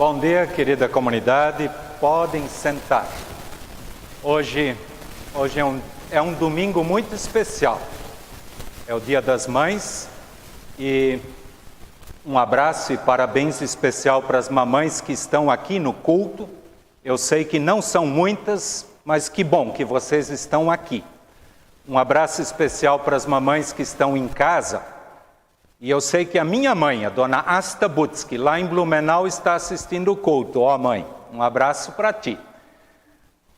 Bom dia, querida comunidade. Podem sentar. Hoje é um domingo muito especial. É o Dia das Mães e um abraço e parabéns especial para as mamães que estão aqui no culto. Eu sei que não são muitas, mas que bom que vocês estão aqui. Um abraço especial para as mamães que estão em casa. E eu sei que a minha mãe, a dona Asta Butzki, lá em Blumenau, está assistindo o culto. Ó, mãe, um abraço para ti.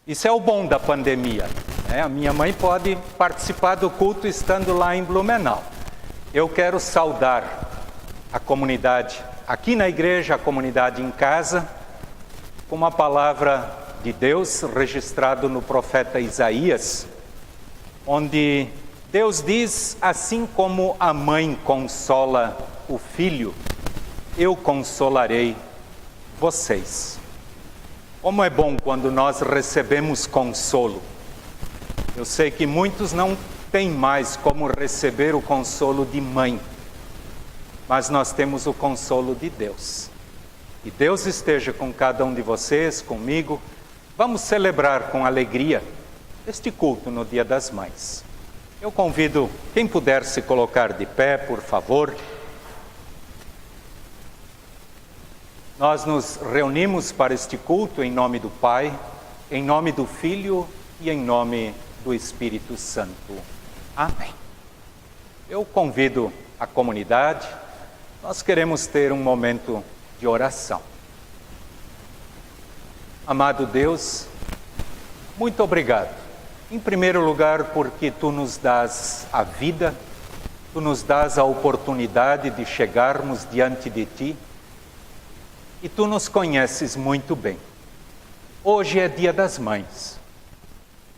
Isso é o bom da pandemia, né? A minha mãe pode participar do culto estando lá em Blumenau. Eu quero saudar a comunidade aqui na igreja, a comunidade em casa, com uma palavra de Deus registrado no profeta Isaías, onde Deus diz: assim como a mãe consola o filho, eu consolarei vocês. Como é bom quando nós recebemos consolo. Eu sei que muitos não têm mais como receber o consolo de mãe, mas nós temos o consolo de Deus. E Deus esteja com cada um de vocês, comigo. Vamos celebrar com alegria este culto no Dia das Mães. Eu convido quem puder se colocar de pé, por favor. Nós nos reunimos para este culto em nome do Pai, em nome do Filho e em nome do Espírito Santo. Amém. Eu convido a comunidade, nós queremos ter um momento de oração. Amado Deus, muito obrigado. Em primeiro lugar, porque Tu nos dás a vida, Tu nos dás a oportunidade de chegarmos diante de Ti e Tu nos conheces muito bem. Hoje é Dia das Mães.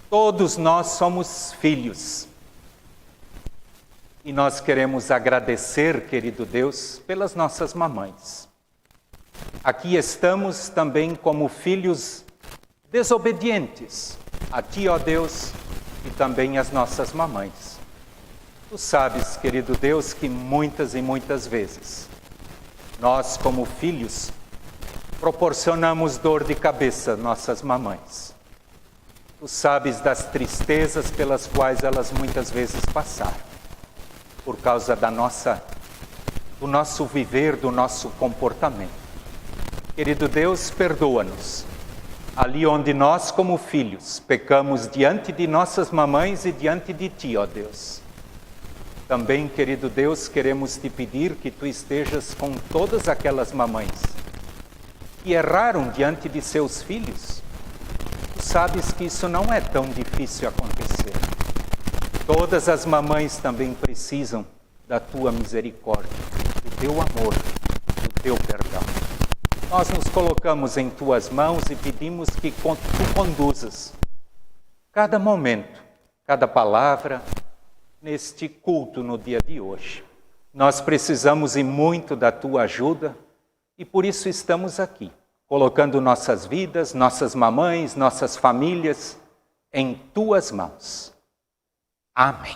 Todos nós somos filhos e nós queremos agradecer, querido Deus, pelas nossas mamães. Aqui estamos também como filhos desobedientes a Ti, ó Deus, e também às nossas mamães. Tu sabes, querido Deus, que muitas e muitas vezes nós, como filhos, proporcionamos dor de cabeça às nossas mamães. Tu sabes das tristezas pelas quais elas muitas vezes passaram, por causa do nosso viver, do nosso comportamento. Querido Deus, perdoa-nos. Ali onde nós, como filhos, pecamos diante de nossas mamães e diante de Ti, ó Deus. Também, querido Deus, queremos Te pedir que Tu estejas com todas aquelas mamães que erraram diante de seus filhos. Tu sabes que isso não é tão difícil acontecer. Todas as mamães também precisam da Tua misericórdia, do Teu amor, do Teu perdão. Nós nos colocamos em Tuas mãos e pedimos que Tu conduzas cada momento, cada palavra neste culto no dia de hoje. Nós precisamos e muito da Tua ajuda e por isso estamos aqui, colocando nossas vidas, nossas mamães, nossas famílias em Tuas mãos. Amém.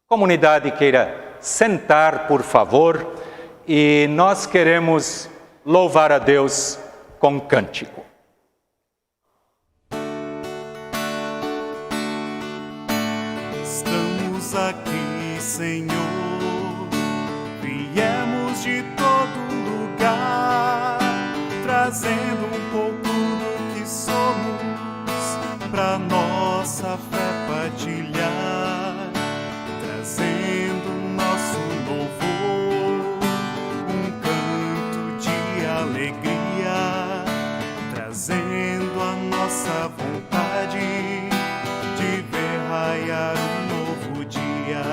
Comunidade, queira sentar, por favor, e nós queremos louvar a Deus com cântico. Estamos aqui, Senhor, viemos de todo lugar, trazendo um pouco do que somos, pra nossa fé partilhar, trazendo nosso louvor, um canto de alegria, trazendo a nossa vontade de ver raiar um novo dia,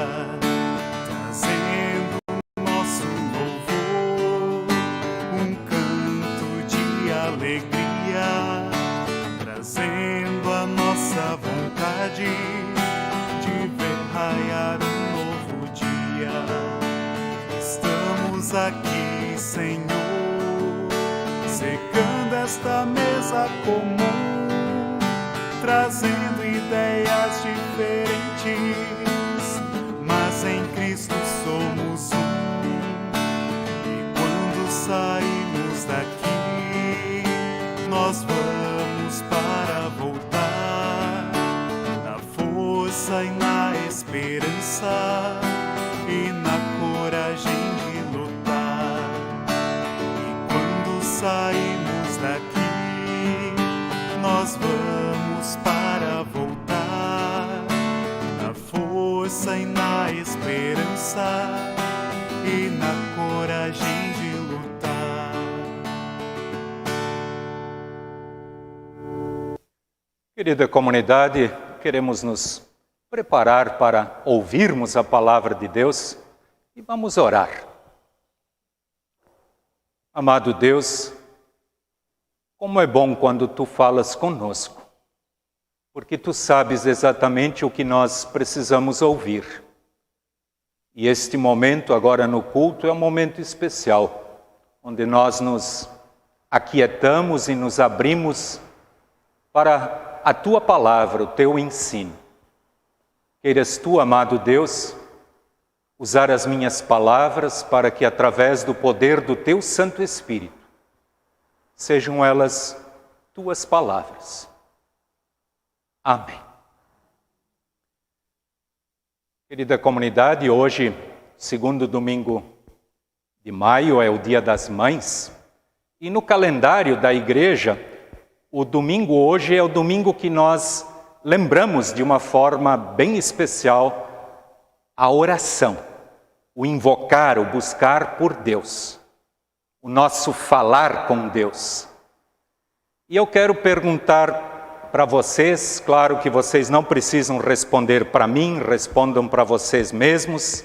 trazendo nosso louvor, um canto de alegria, trazendo a nossa vontade de ver raiar um novo dia. Estamos aqui, Senhor, secando esta mesa comum, trazendo ideias diferentes, mas em Cristo somos um. E quando saímos daqui, e na coragem de lutar. E quando saímos daqui, nós vamos para voltar, na força e na esperança e na coragem de lutar. Querida comunidade, queremos nos preparar para ouvirmos a palavra de Deus e vamos orar. Amado Deus, como é bom quando Tu falas conosco, porque Tu sabes exatamente o que nós precisamos ouvir. E este momento agora no culto é um momento especial, onde nós nos aquietamos e nos abrimos para a Tua palavra, o Teu ensino. Queiras Tu, amado Deus, usar as minhas palavras para que, através do poder do Teu Santo Espírito, sejam elas Tuas palavras. Amém. Querida comunidade, hoje, segundo domingo de maio, é o Dia das Mães, e no calendário da igreja, o domingo hoje é o domingo que nós lembramos de uma forma bem especial a oração, o invocar, o buscar por Deus, o nosso falar com Deus. E eu quero perguntar para vocês, claro que vocês não precisam responder para mim, respondam para vocês mesmos,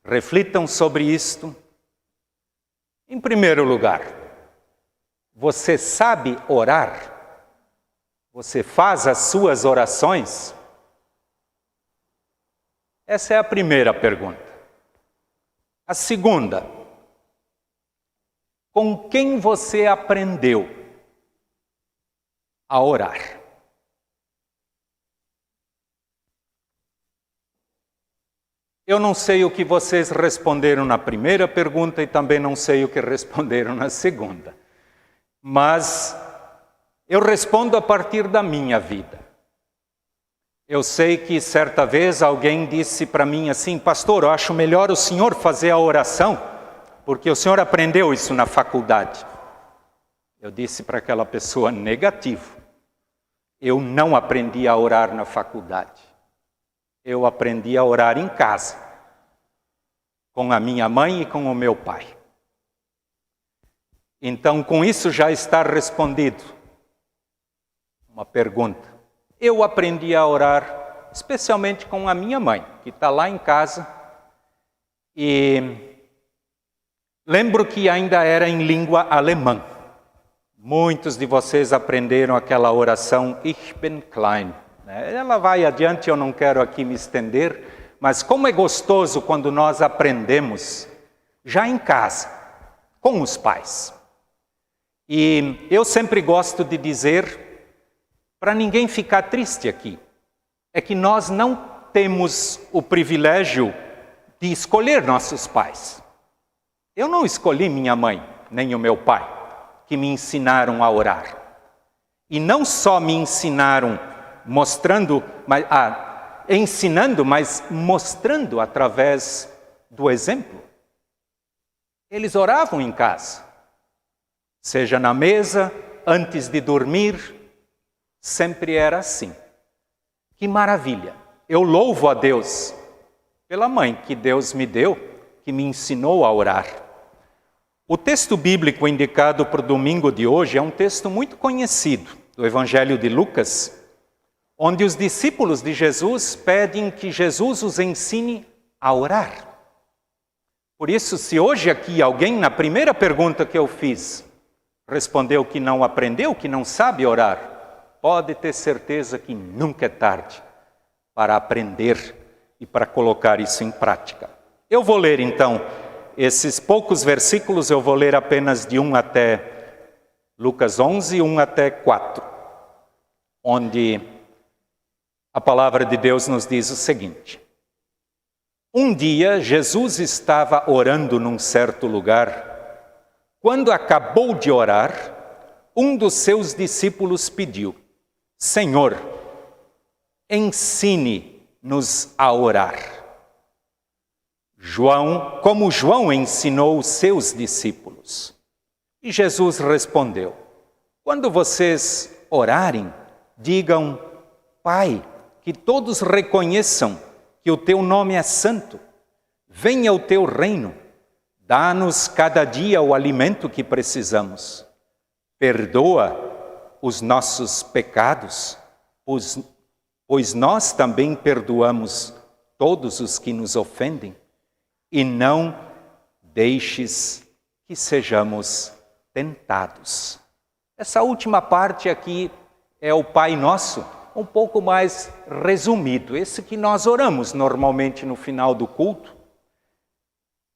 reflitam sobre isto. Em primeiro lugar, você sabe orar? Você faz as suas orações? Essa é a primeira pergunta. A segunda, com quem você aprendeu a orar? Eu não sei o que vocês responderam na primeira pergunta e também não sei o que responderam na segunda. Mas eu respondo a partir da minha vida. Eu sei que certa vez alguém disse para mim assim: pastor, eu acho melhor o senhor fazer a oração, porque o senhor aprendeu isso na faculdade. Eu disse para aquela pessoa: negativo. Eu não aprendi a orar na faculdade. Eu aprendi a orar em casa, com a minha mãe e com o meu pai. Então, com isso já está respondido uma pergunta. Eu aprendi a orar, especialmente com a minha mãe, que está lá em casa. E lembro que ainda era em língua alemã. Muitos de vocês aprenderam aquela oração Ich bin klein. Ela vai adiante, eu não quero aqui me estender, mas como é gostoso quando nós aprendemos já em casa, com os pais. E eu sempre gosto de dizer, para ninguém ficar triste aqui, é que nós não temos o privilégio de escolher nossos pais. Eu não escolhi minha mãe, nem o meu pai, que me ensinaram a orar. E não só me ensinaram ensinando, mas mostrando através do exemplo. Eles oravam em casa, seja na mesa, antes de dormir, sempre era assim. Que maravilha! Eu louvo a Deus pela mãe que Deus me deu, que me ensinou a orar. O texto bíblico indicado para o domingo de hoje é um texto muito conhecido, do Evangelho de Lucas, onde os discípulos de Jesus pedem que Jesus os ensine a orar. Por isso, se hoje aqui alguém, na primeira pergunta que eu fiz, respondeu que não aprendeu, que não sabe orar, pode ter certeza que nunca é tarde para aprender e para colocar isso em prática. Eu vou ler então esses poucos versículos, eu vou ler apenas de 1 até Lucas 11, 1 até 4, onde a palavra de Deus nos diz o seguinte: Um dia Jesus estava orando num certo lugar. Quando acabou de orar, um dos seus discípulos pediu: Senhor, ensine-nos a orar. como João ensinou os seus discípulos. E Jesus respondeu: quando vocês orarem, digam: Pai, que todos reconheçam que o teu nome é santo. Venha o teu reino. Dá-nos cada dia o alimento que precisamos. Perdoa os nossos pecados, pois nós também perdoamos todos os que nos ofendem. E não deixes que sejamos tentados. Essa última parte aqui é o Pai Nosso, um pouco mais resumido. Esse que nós oramos normalmente no final do culto.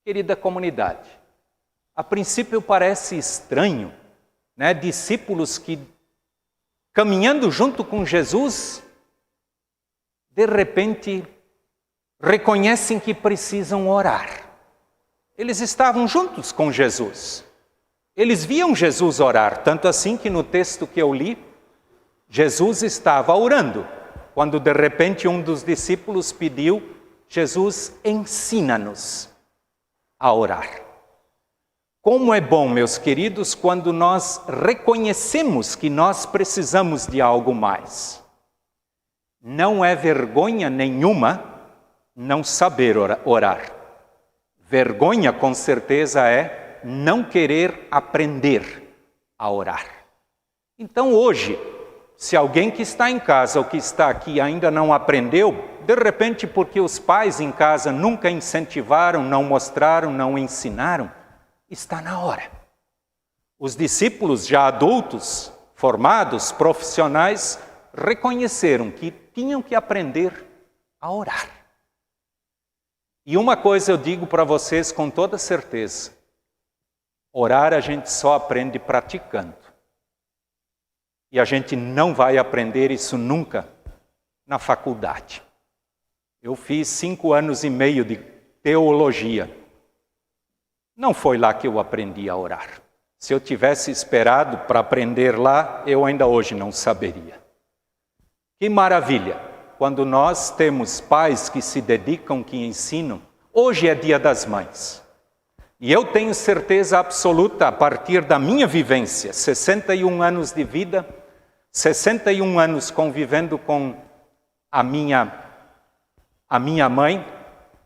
Querida comunidade, a princípio parece estranho, né? Discípulos que, caminhando junto com Jesus, de repente reconhecem que precisam orar. Eles estavam juntos com Jesus. Eles viam Jesus orar, tanto assim que no texto que eu li, Jesus estava orando, quando de repente um dos discípulos pediu: Jesus, ensina-nos a orar. Como é bom, meus queridos, quando nós reconhecemos que nós precisamos de algo mais. Não é vergonha nenhuma não saber orar. Vergonha, com certeza, é não querer aprender a orar. Então, hoje, se alguém que está em casa ou que está aqui ainda não aprendeu, de repente porque os pais em casa nunca incentivaram, não mostraram, não ensinaram, está na hora. Os discípulos já adultos, formados, profissionais, reconheceram que tinham que aprender a orar. E uma coisa eu digo para vocês com toda certeza: orar a gente só aprende praticando. E a gente não vai aprender isso nunca na faculdade. Eu fiz 5 anos e meio de teologia. Não foi lá que eu aprendi a orar. Se eu tivesse esperado para aprender lá, eu ainda hoje não saberia. Que maravilha, quando nós temos pais que se dedicam, que ensinam. Hoje é Dia das Mães. E eu tenho certeza absoluta, a partir da minha vivência, 61 anos de vida, 61 anos convivendo com a minha mãe,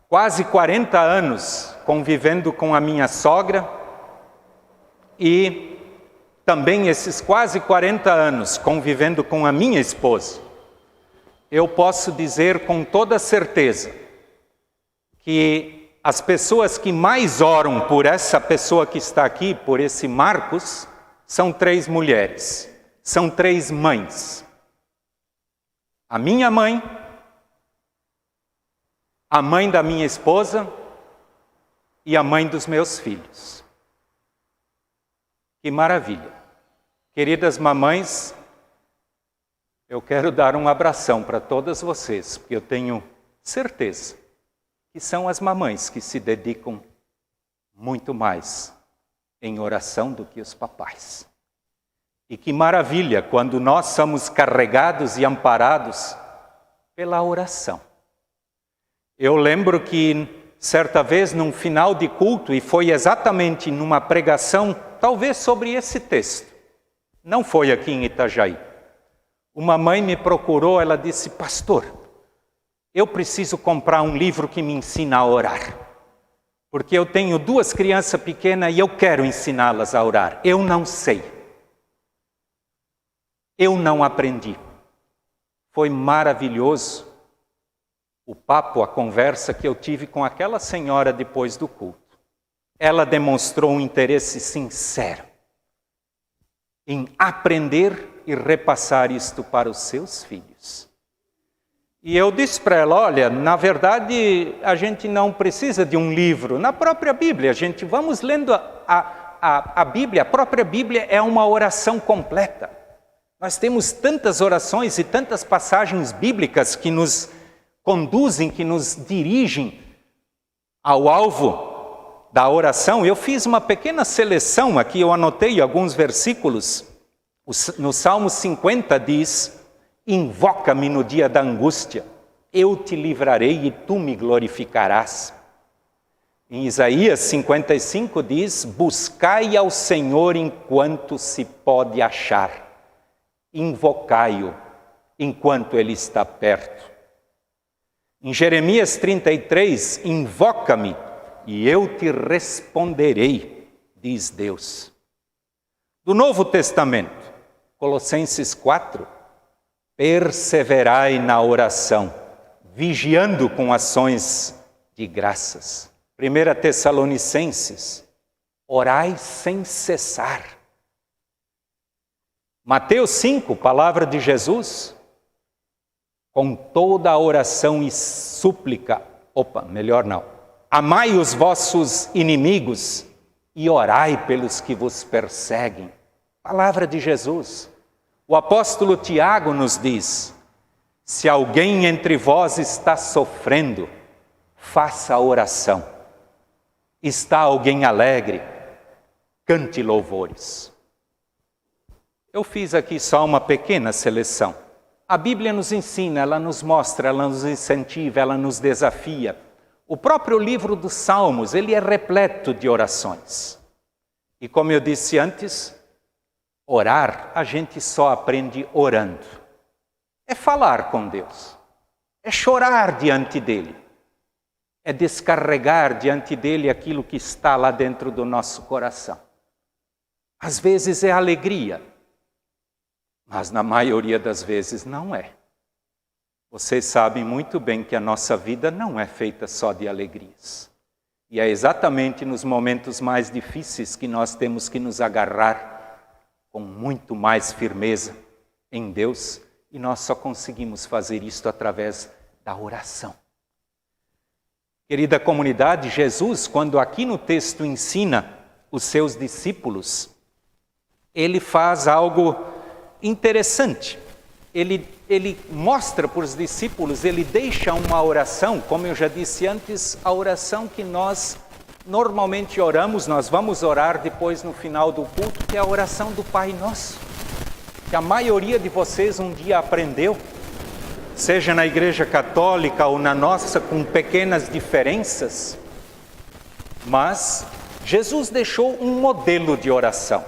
quase 40 anos convivendo com a minha sogra e também esses quase 40 anos convivendo com a minha esposa. Eu posso dizer com toda certeza que as pessoas que mais oram por essa pessoa que está aqui, por esse Marcos, são 3 mulheres. São 3 mães. A minha mãe, a mãe da minha esposa e a mãe dos meus filhos. Que maravilha. Queridas mamães, eu quero dar um abração para todas vocês, porque eu tenho certeza que são as mamães que se dedicam muito mais em oração do que os papais. E que maravilha quando nós somos carregados e amparados pela oração. Eu lembro que certa vez num final de culto, e foi exatamente numa pregação, talvez sobre esse texto, não foi aqui em Itajaí, uma mãe me procurou, ela disse: pastor, eu preciso comprar um livro que me ensina a orar, porque eu tenho 2 crianças pequenas e eu quero ensiná-las a orar. Eu não sei. Eu não aprendi. Foi maravilhoso o papo, a conversa que eu tive com aquela senhora depois do culto. Ela demonstrou um interesse sincero em aprender e repassar isto para os seus filhos. E eu disse para ela: olha, na verdade a gente não precisa de um livro. Na própria Bíblia, vamos lendo a Bíblia. A própria Bíblia é uma oração completa. Nós temos tantas orações e tantas passagens bíblicas que nos conduzem, que nos dirigem ao alvo da oração. Eu fiz uma pequena seleção aqui, eu anotei alguns versículos. No Salmo 50 diz: invoca-me no dia da angústia, eu te livrarei e tu me glorificarás. Em Isaías 55 diz: buscai ao Senhor enquanto se pode achar, invocai-o enquanto ele está perto. Em Jeremias 33, invoca-me e eu te responderei, diz Deus. Do Novo Testamento, Colossenses 4, perseverai na oração, vigiando com ações de graças. 1 Tessalonicenses, orai sem cessar. Mateus 5, palavra de Jesus, com toda a oração e súplica, amai os vossos inimigos e orai pelos que vos perseguem. Palavra de Jesus. O apóstolo Tiago nos diz: se alguém entre vós está sofrendo, faça a oração. Está alguém alegre, cante louvores. Eu fiz aqui só uma pequena seleção. A Bíblia nos ensina, ela nos mostra, ela nos incentiva, ela nos desafia. O próprio livro dos Salmos, ele é repleto de orações. E como eu disse antes, orar a gente só aprende orando. É falar com Deus, é chorar diante dele, é descarregar diante dele aquilo que está lá dentro do nosso coração. Às vezes é alegria, mas na maioria das vezes não é. Vocês sabem muito bem que a nossa vida não é feita só de alegrias. E é exatamente nos momentos mais difíceis que nós temos que nos agarrar com muito mais firmeza em Deus, e nós só conseguimos fazer isto através da oração. Querida comunidade, Jesus, quando aqui no texto ensina os seus discípulos, ele faz algo interessante. Ele mostra para os discípulos, ele deixa uma oração, como eu já disse antes, a oração que nós normalmente oramos, nós vamos orar depois no final do culto, que é a oração do Pai Nosso, que a maioria de vocês um dia aprendeu, seja na Igreja Católica ou na nossa, com pequenas diferenças, mas Jesus deixou um modelo de oração.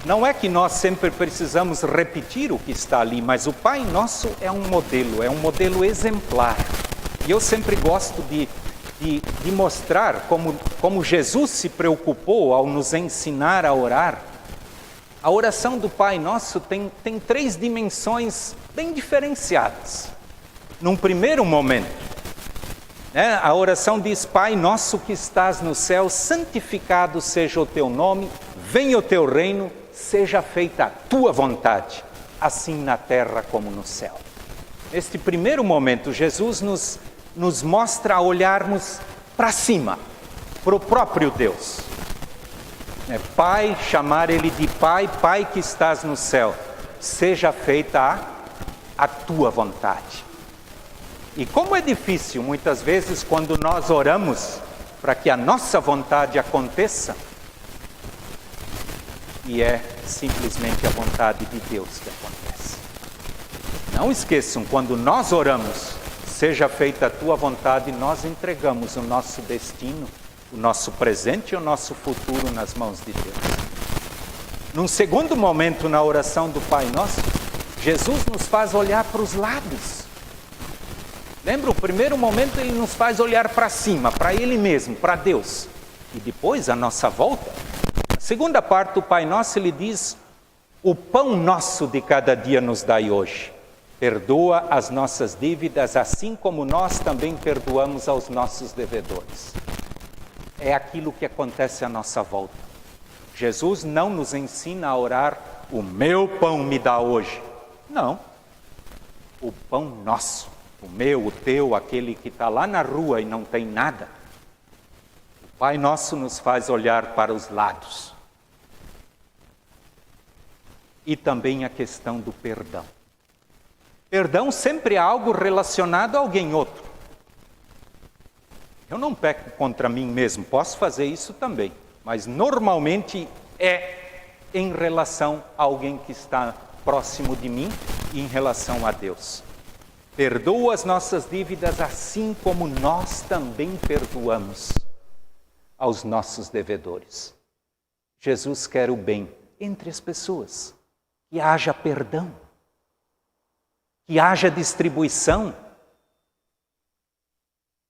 Não é que nós sempre precisamos repetir o que está ali, mas o Pai Nosso é um modelo exemplar. E eu sempre gosto de mostrar como Jesus se preocupou ao nos ensinar a orar. A oração do Pai Nosso tem 3 dimensões bem diferenciadas. Num primeiro momento, a oração diz: Pai Nosso que estás no céu, santificado seja o teu nome, venha o teu reino, seja feita a tua vontade, assim na terra como no céu. Neste primeiro momento, Jesus nos mostra a olharmos para cima, para o próprio Deus. Pai, chamar ele de Pai, Pai que estás no céu, seja feita a tua vontade. E como é difícil muitas vezes quando nós oramos para que a nossa vontade aconteça, e é simplesmente a vontade de Deus que acontece. Não esqueçam, quando nós oramos, seja feita a tua vontade, nós entregamos o nosso destino, o nosso presente e o nosso futuro nas mãos de Deus. Num segundo momento na oração do Pai Nosso, Jesus nos faz olhar para os lados. Lembra, o primeiro momento ele nos faz olhar para cima, para Ele mesmo, para Deus. E depois a nossa volta. A segunda parte do Pai Nosso, ele diz: o pão nosso de cada dia nos dai hoje. Perdoa as nossas dívidas, assim como nós também perdoamos aos nossos devedores. É aquilo que acontece à nossa volta. Jesus não nos ensina a orar: o meu pão me dá hoje. Não. O pão nosso, o meu, o teu, aquele que está lá na rua e não tem nada. O Pai Nosso nos faz olhar para os lados. E também a questão do perdão. Perdão sempre é algo relacionado a alguém outro. Eu não peco contra mim mesmo, posso fazer isso também, mas normalmente é em relação a alguém que está próximo de mim e em relação a Deus. Perdoa as nossas dívidas assim como nós também perdoamos aos nossos devedores. Jesus quer o bem entre as pessoas, que haja perdão, que haja distribuição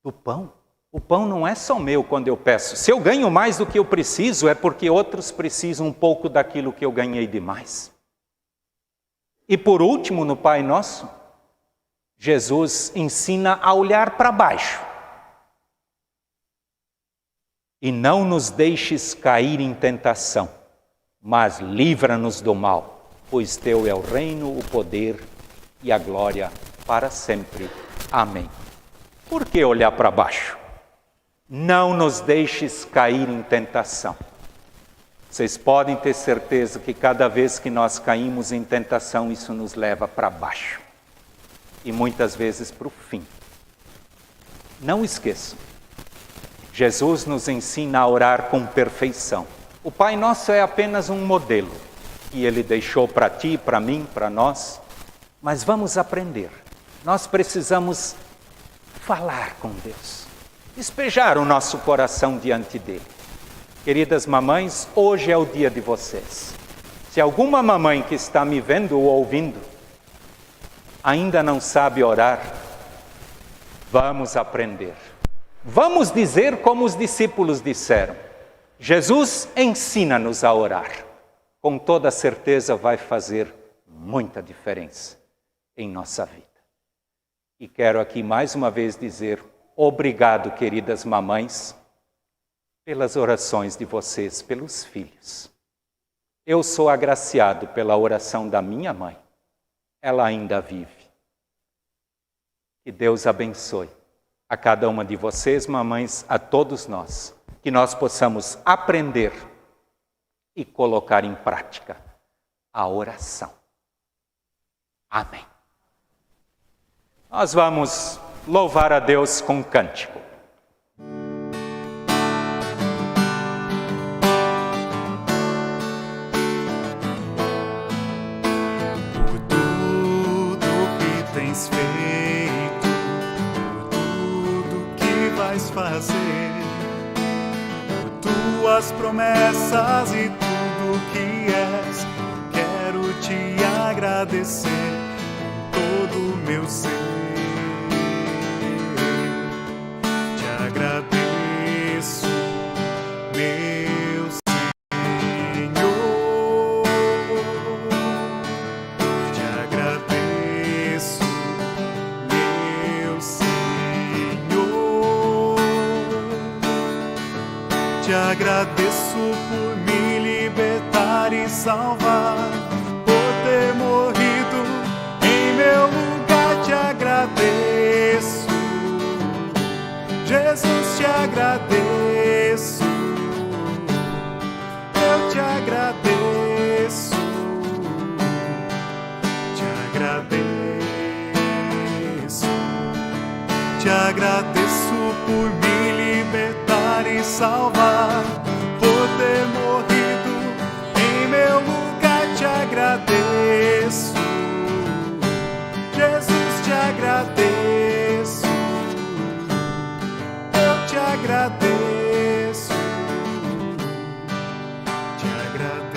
do pão. O pão não é só meu quando eu peço. Se eu ganho mais do que eu preciso, é porque outros precisam um pouco daquilo que eu ganhei demais. E por último, no Pai Nosso, Jesus ensina a olhar para baixo. E não nos deixes cair em tentação, mas livra-nos do mal, pois teu é o reino, o poder e a glória para sempre. Amém. Por que olhar para baixo? Não nos deixes cair em tentação. Vocês podem ter certeza que cada vez que nós caímos em tentação, isso nos leva para baixo. E muitas vezes para o fim. Não esqueçam, Jesus nos ensina a orar com perfeição. O Pai Nosso é apenas um modelo que Ele deixou para ti, para mim, para nós. Mas vamos aprender. Nós precisamos falar com Deus. Despejar o nosso coração diante dEle. Queridas mamães, hoje é o dia de vocês. Se alguma mamãe que está me vendo ou ouvindo ainda não sabe orar, vamos aprender. Vamos dizer como os discípulos disseram. Jesus ensina-nos a orar. Com toda certeza vai fazer muita diferença em nossa vida. E quero aqui mais uma vez dizer obrigado, queridas mamães, pelas orações de vocês, pelos filhos. Eu sou agraciado pela oração da minha mãe. Ela ainda vive. Que Deus abençoe a cada uma de vocês, mamães, a todos nós. Que nós possamos aprender e colocar em prática a oração. Amém. Nós vamos louvar a Deus com um cântico. Por tudo que tens feito, por tudo que vais fazer, por tuas promessas e tudo que és, quero te agradecer com todo o meu ser. Te agradeço, meu Senhor. Te agradeço, meu Senhor. Te agradeço por me libertar e salvar, por ter morrido em meu lugar. Te agradeço, Jesus, te agradeço. Eu te agradeço, te agradeço. Te agradeço por me libertar e salvar, por ter morrido em meu lugar. Te agradeço, Jesus, te agradeço. Eu te agradeço, te agradeço,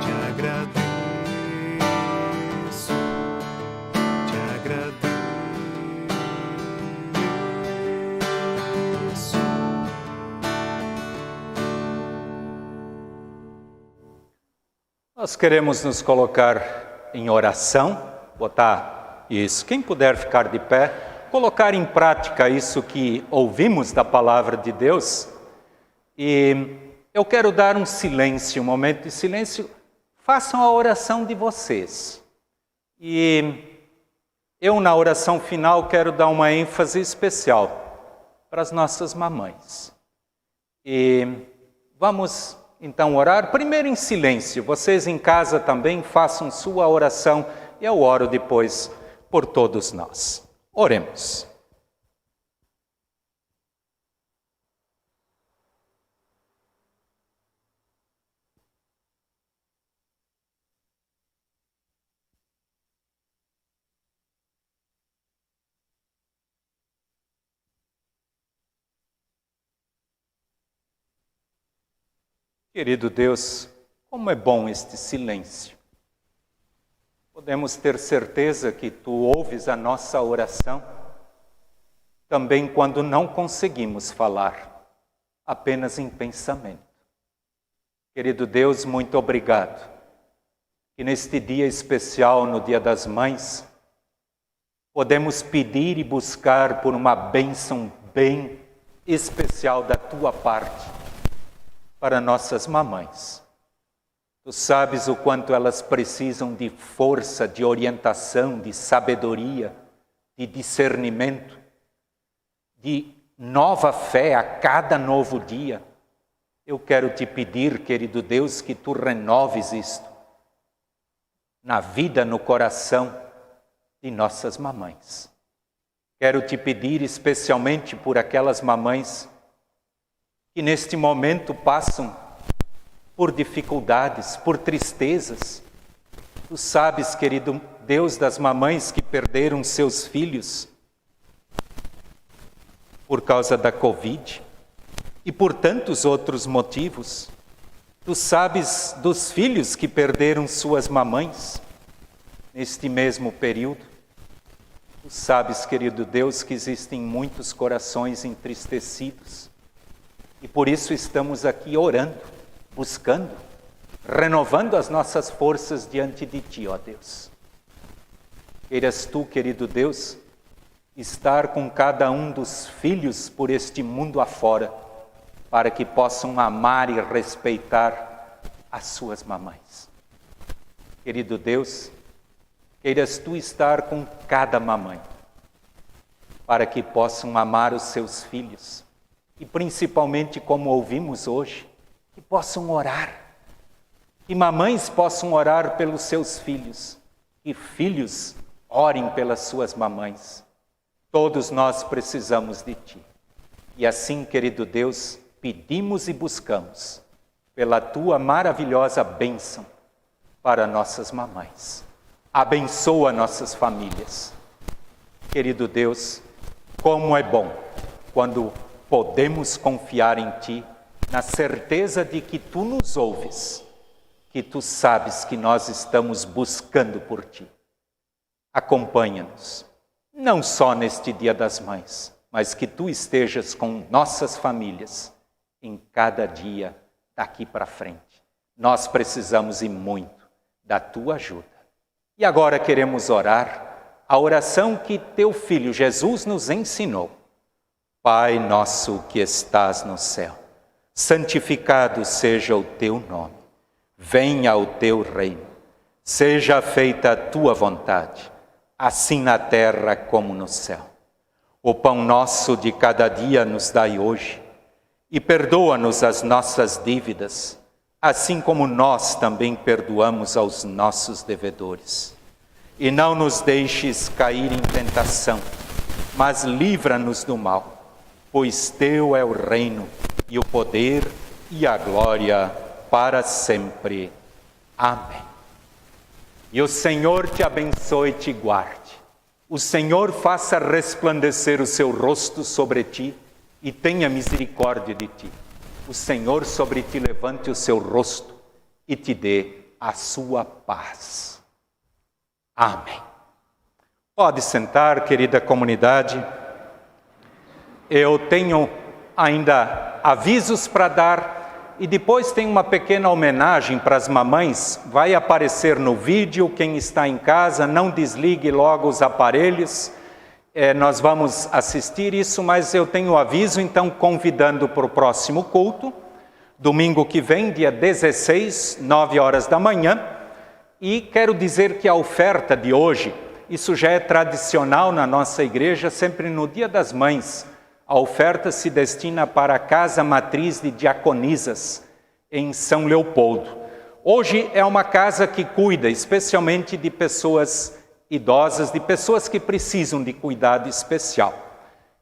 te agradeço, te agradeço. Nós queremos nos colocar em oração, botar isso. Quem puder ficar de pé, colocar em prática isso que ouvimos da palavra de Deus. E eu quero dar um silêncio, um momento de silêncio. Façam a oração de vocês. E eu, na oração final, quero dar uma ênfase especial para as nossas mamães. E vamos então orar, primeiro em silêncio. Vocês em casa também façam sua oração e eu oro depois por todos nós. Oremos. Querido Deus, como é bom este silêncio. Podemos ter certeza que Tu ouves a nossa oração, também quando não conseguimos falar, apenas em pensamento. Querido Deus, muito obrigado, que neste dia especial, no Dia das Mães, podemos pedir e buscar por uma bênção bem especial da Tua parte para nossas mamães. Tu sabes o quanto elas precisam de força, de orientação, de sabedoria, de discernimento, de nova fé a cada novo dia. Eu quero te pedir, querido Deus, que Tu renoves isto na vida, no coração de nossas mamães. Quero te pedir especialmente por aquelas mamães que neste momento passam por dificuldades, por tristezas. Tu sabes, querido Deus, das mamães que perderam seus filhos por causa da Covid e por tantos outros motivos. Tu sabes dos filhos que perderam suas mamães neste mesmo período. Tu sabes, querido Deus, que existem muitos corações entristecidos. E por isso estamos aqui orando, buscando, renovando as nossas forças diante de Ti, ó Deus. Queiras Tu, querido Deus, estar com cada um dos filhos por este mundo afora, para que possam amar e respeitar as suas mamães. Querido Deus, queiras Tu estar com cada mamãe, para que possam amar os seus filhos, e principalmente, como ouvimos hoje, que possam orar, que mamães possam orar pelos seus filhos, que filhos orem pelas suas mamães. Todos nós precisamos de Ti. E assim, querido Deus, pedimos e buscamos pela Tua maravilhosa bênção para nossas mamães. Abençoa nossas famílias. Querido Deus, como é bom quando podemos confiar em Ti, na certeza de que Tu nos ouves, que Tu sabes que nós estamos buscando por Ti. Acompanha-nos, não só neste Dia das Mães, mas que Tu estejas com nossas famílias em cada dia daqui para frente. Nós precisamos e muito da Tua ajuda. E agora queremos orar a oração que Teu Filho Jesus nos ensinou. Pai nosso que estás no céu, santificado seja o Teu nome. Venha o Teu reino. Seja feita a Tua vontade, assim na terra como no céu. O pão nosso de cada dia nos dai hoje, e perdoa-nos as nossas dívidas, assim como nós também perdoamos aos nossos devedores. E não nos deixes cair em tentação, mas livra-nos do mal, pois Teu é o reino, e o poder, e a glória, para sempre. Amém. E o Senhor te abençoe e te guarde. O Senhor faça resplandecer o seu rosto sobre ti, e tenha misericórdia de ti. O Senhor sobre ti levante o seu rosto, e te dê a sua paz. Amém. Pode sentar, querida comunidade. Eu tenho ainda avisos para dar e depois tem uma pequena homenagem para as mamães. Vai aparecer no vídeo. Quem está em casa, não desligue logo os aparelhos. Nós vamos assistir isso, mas eu tenho aviso, então convidando para o próximo culto, domingo que vem, dia 16, 9 horas da manhã. E quero dizer que a oferta de hoje, isso já é tradicional na nossa igreja, sempre no Dia das Mães. A oferta se destina para a Casa Matriz de Diaconisas, em São Leopoldo. Hoje é uma casa que cuida especialmente de pessoas idosas, de pessoas que precisam de cuidado especial.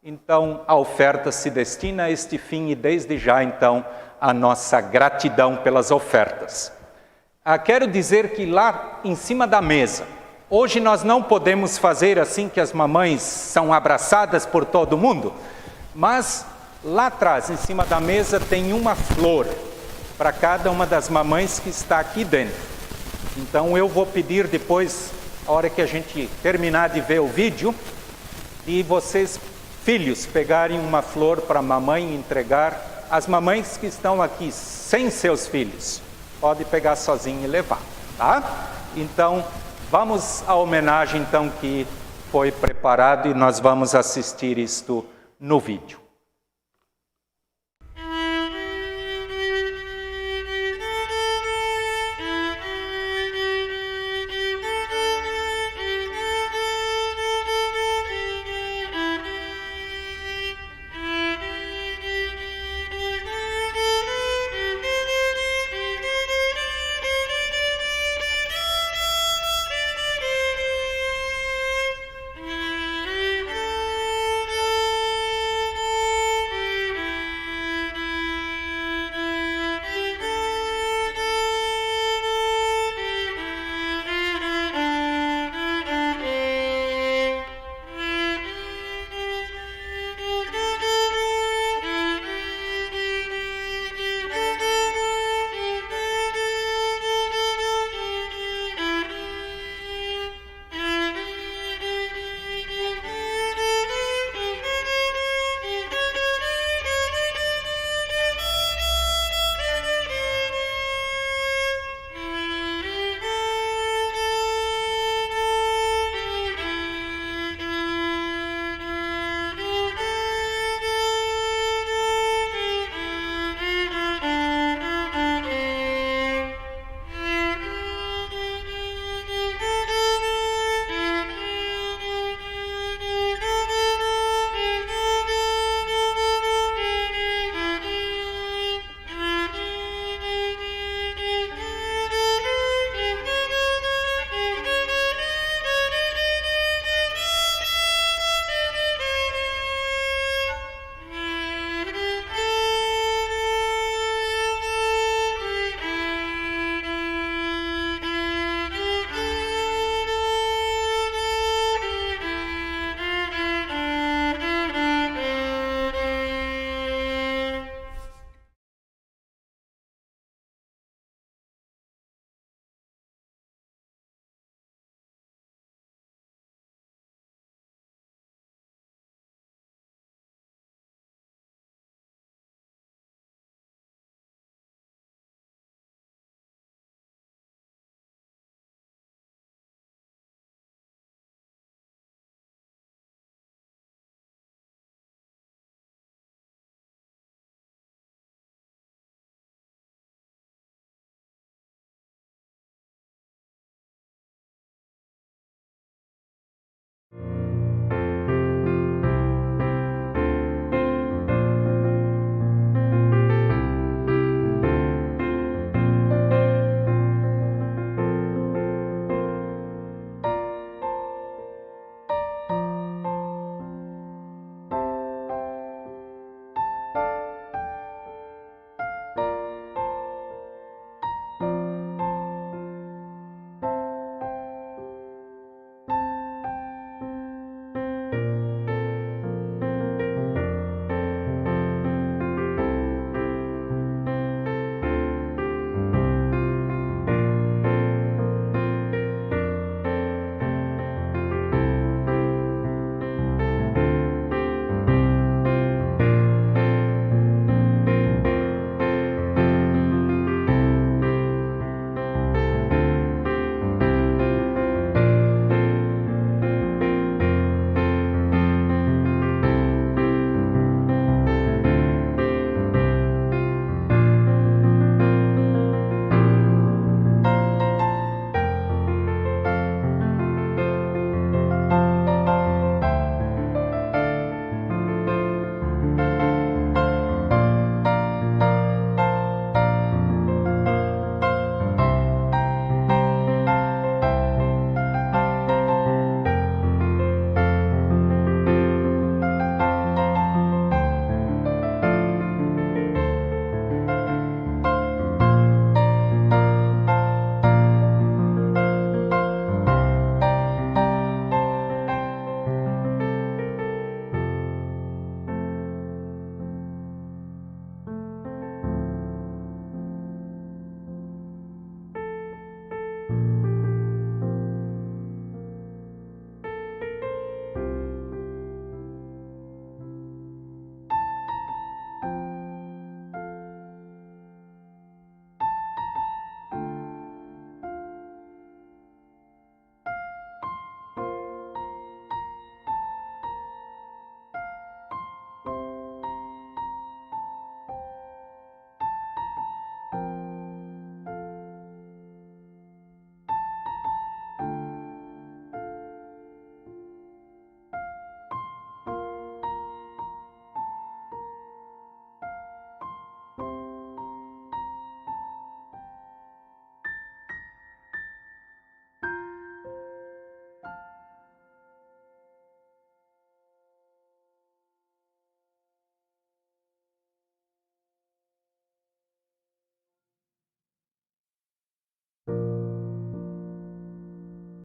Então, a oferta se destina a este fim e desde já, então, a nossa gratidão pelas ofertas. Quero dizer que lá em cima da mesa, hoje nós não podemos fazer assim que as mamães são abraçadas por todo mundo, mas lá atrás, em cima da mesa, tem uma flor para cada uma das mamães que está aqui dentro. Então eu vou pedir depois, a hora que a gente terminar de ver o vídeo, de vocês, filhos, pegarem uma flor para a mamãe e entregar. As mamães que estão aqui sem seus filhos, pode pegar sozinho e levar, tá? Então, vamos à homenagem então que foi preparado e nós vamos assistir isto no vídeo.